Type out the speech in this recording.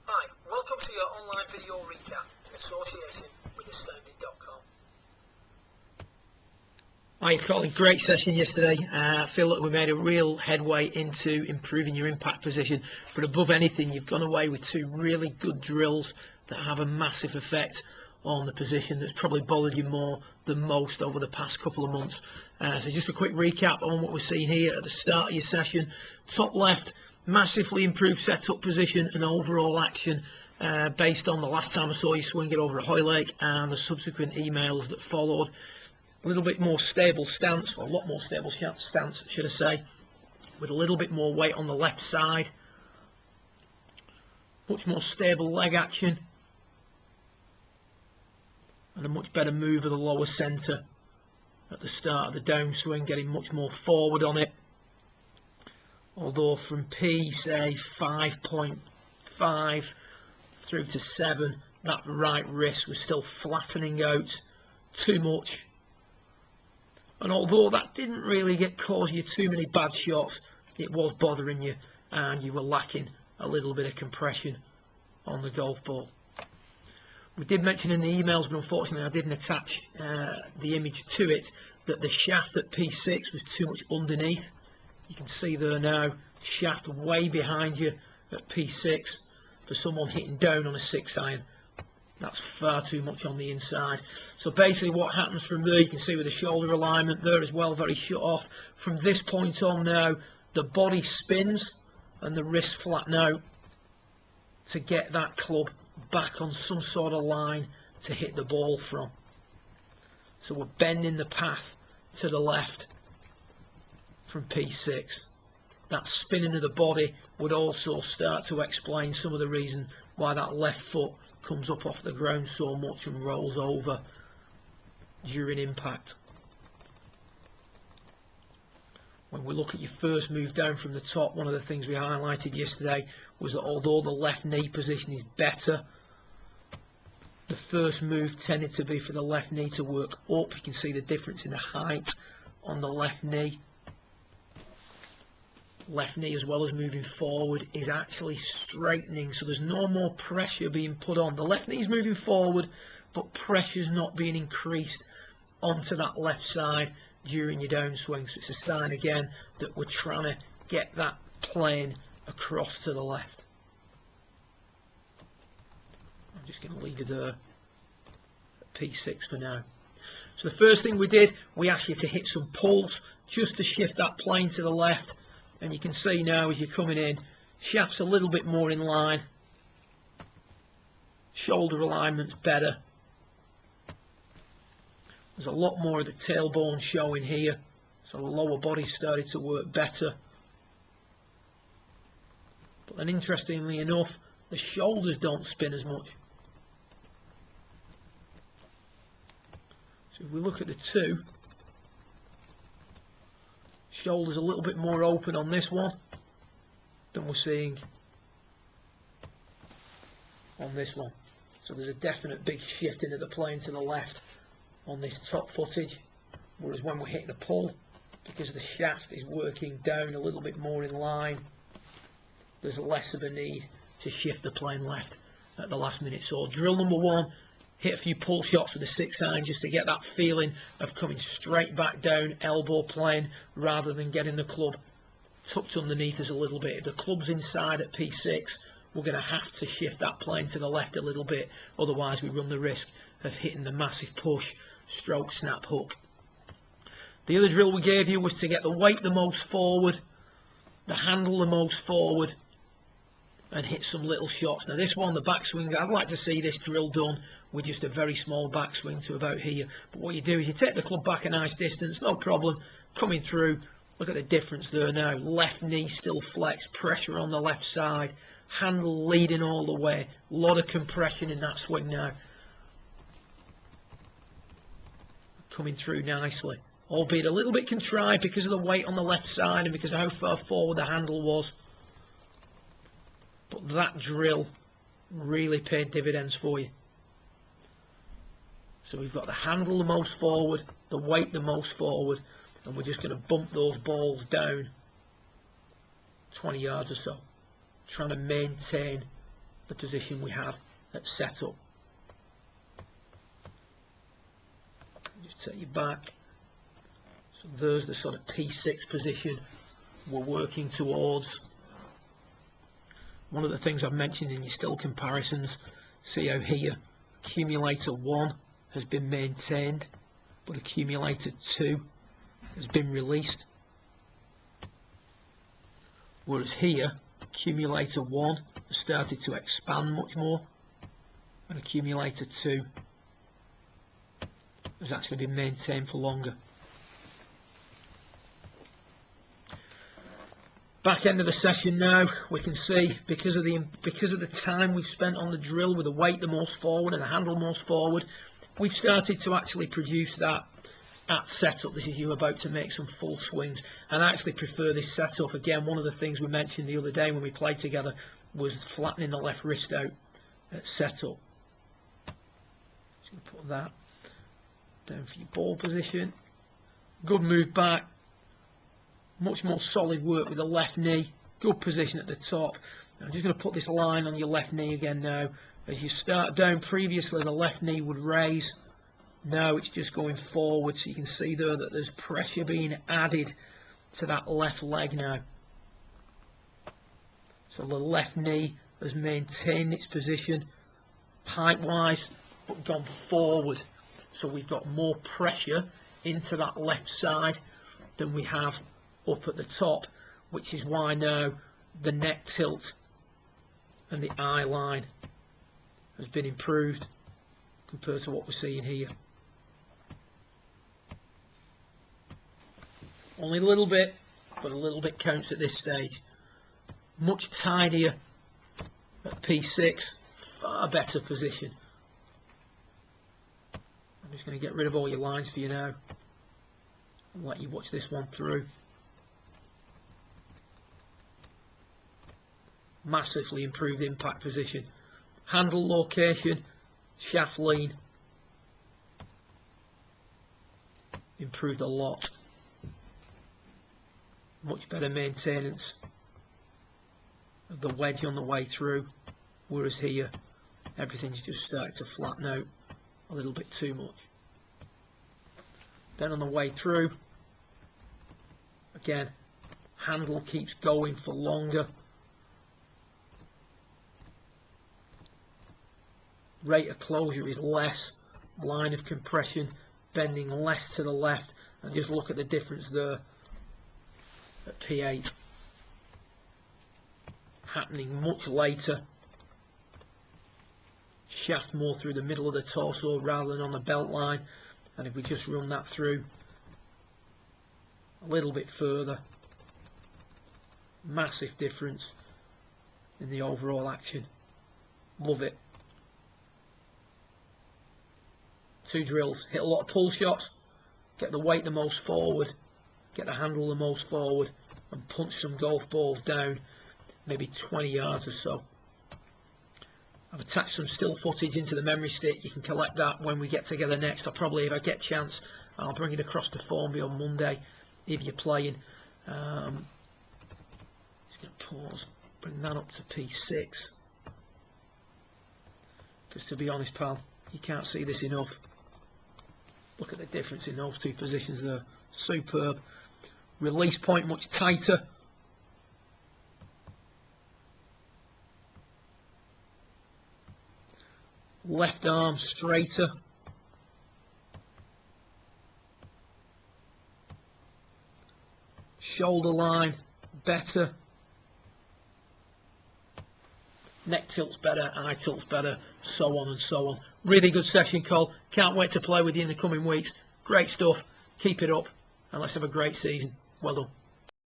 Hi, welcome to your online video recap in association with Astounded.com. Hi Colin, great session yesterday. I feel that we made a real headway into improving your impact position, but above anything you've gone away with two really good drills that have a massive effect on the position that's probably bothered you more than most over the past couple of months. So just a quick recap on what we're seeing here at the start of your session. Top left, massively improved setup position and overall action based on the last time I saw you swing it over at Hoylake and the subsequent emails that followed. A little bit more stable stance, or a lot more stable stance should I say, with a little bit more weight on the left side, much more stable leg action, and a much better move of the lower centre at the start of the downswing, getting much more forward on it. Although from P, say 5.5 through to 7, that right wrist was still flattening out too much. And although that didn't really cause you too many bad shots, it was bothering you and you were lacking a little bit of compression on the golf ball. We did mention in the emails, but unfortunately I didn't attach the image to it, that the shaft at P6 was too much underneath. You can see there now, shaft way behind you at P6 for someone hitting down on a 6-iron. That's far too much on the inside. So basically what happens from there, you can see with the shoulder alignment there as well, very shut off. From this point on now, the body spins and the wrists flatten out to get that club back on some sort of line to hit the ball from. So we're bending the path to the left from P6. That spinning of the body would also start to explain some of the reason why that left foot comes up off the ground so much and rolls over during impact. When we look at your first move down from the top, one of the things we highlighted yesterday was that although the left knee position is better, the first move tended to be for the left knee to work up. You can see the difference in the height on the left knee. Left knee, as well as moving forward, is actually straightening, so there's no more pressure being put on. The left knee is moving forward, but pressure's not being increased onto that left side during your downswing. So it's a sign again that we're trying to get that plane across to the left. I'm just going to leave it there at P6 for now. So the first thing we did, we asked you to hit some pulls just to shift that plane to the left. And you can see now as you're coming in, shaft's a little bit more in line, shoulder alignment's better, there's a lot more of the tailbone showing here, so the lower body started to work better. But then interestingly enough, the shoulders don't spin as much. So if we look at the two, shoulders a little bit more open on this one than we're seeing on this one. So there's a definite big shift into the plane to the left on this top footage, whereas when we're hitting a pull, because the shaft is working down a little bit more in line, there's less of a need to shift the plane left at the last minute. So drill number one, hit a few pull shots with a 6-iron just to get that feeling of coming straight back down elbow plane rather than getting the club tucked underneath us a little bit. If the club's inside at P6, we're going to have to shift that plane to the left a little bit, otherwise we run the risk of hitting the massive push stroke snap hook. The other drill we gave you was to get the weight the most forward, the handle the most forward, and hit some little shots. Now this one, the backswing, I'd like to see this drill done with just a very small backswing to about here. But what you do is you take the club back a nice distance, no problem, coming through. Look at the difference there now. Left knee still flexed, pressure on the left side, handle leading all the way. A lot of compression in that swing now. Coming through nicely, albeit a little bit contrived because of the weight on the left side and because of how far forward the handle was. But that drill really paid dividends for you. So we've got the handle the most forward, the weight the most forward, and we're just going to bump those balls down 20 yards or so, trying to maintain the position we had at setup. Just take you back. So there's the sort of P6 position we're working towards. One of the things I've mentioned in your still comparisons, see how here accumulator 1 has been maintained, but accumulator 2 has been released. Whereas here, accumulator 1 has started to expand much more, and accumulator 2 has actually been maintained for longer. Back end of the session now, we can see because of the time we've spent on the drill with the weight the most forward and the handle most forward, we've started to actually produce that at setup. This is you about to make some full swings, and I actually prefer this setup. Again, one of the things we mentioned the other day when we played together was flattening the left wrist out at setup. Just going to put that down for your ball position. Good move back. Much more solid work with the left knee. Good position at the top. I'm just going to put this line on your left knee again now. As you start down, previously the left knee would raise. Now it's just going forward, so you can see there that there's pressure being added to that left leg now. So the left knee has maintained its position height-wise, but gone forward. So we've got more pressure into that left side than we have up at the top, which is why now the neck tilt and the eye line has been improved compared to what we're seeing here. Only a little bit, but a little bit counts at this stage. Much tidier at P6, far better position. I'm just going to get rid of all your lines for you now and let you watch this one through. Massively improved impact position. Handle location, shaft lean, improved a lot. Much better maintenance of the wedge on the way through, whereas here everything's just started to flatten out a little bit too much. Then on the way through, again, handle keeps going for longer. Rate of closure is less, line of compression bending less to the left, and just look at the difference there at P8. Happening much later. Shaft more through the middle of the torso rather than on the belt line, and if we just run that through a little bit further, massive difference in the overall action. Love it. 2 drills, hit a lot of pull shots, get the weight the most forward, get the handle the most forward, and punch some golf balls down maybe 20 yards or so. I've attached some still footage into the memory stick. You can collect that when we get together next. I'll probably, if I get a chance, I'll bring it across to Formby on Monday if you're playing. Just going to pause, bring that up to P6, because to be honest, pal, you can't see this enough. Look at the difference in those 2 positions there. Superb. Release point much tighter. Left arm straighter. Shoulder line better. Neck tilt's better, eye tilt's better, so on and so on. Really good session, Col. Can't wait to play with you in the coming weeks. Great stuff. Keep it up, and let's have a great season. Well done.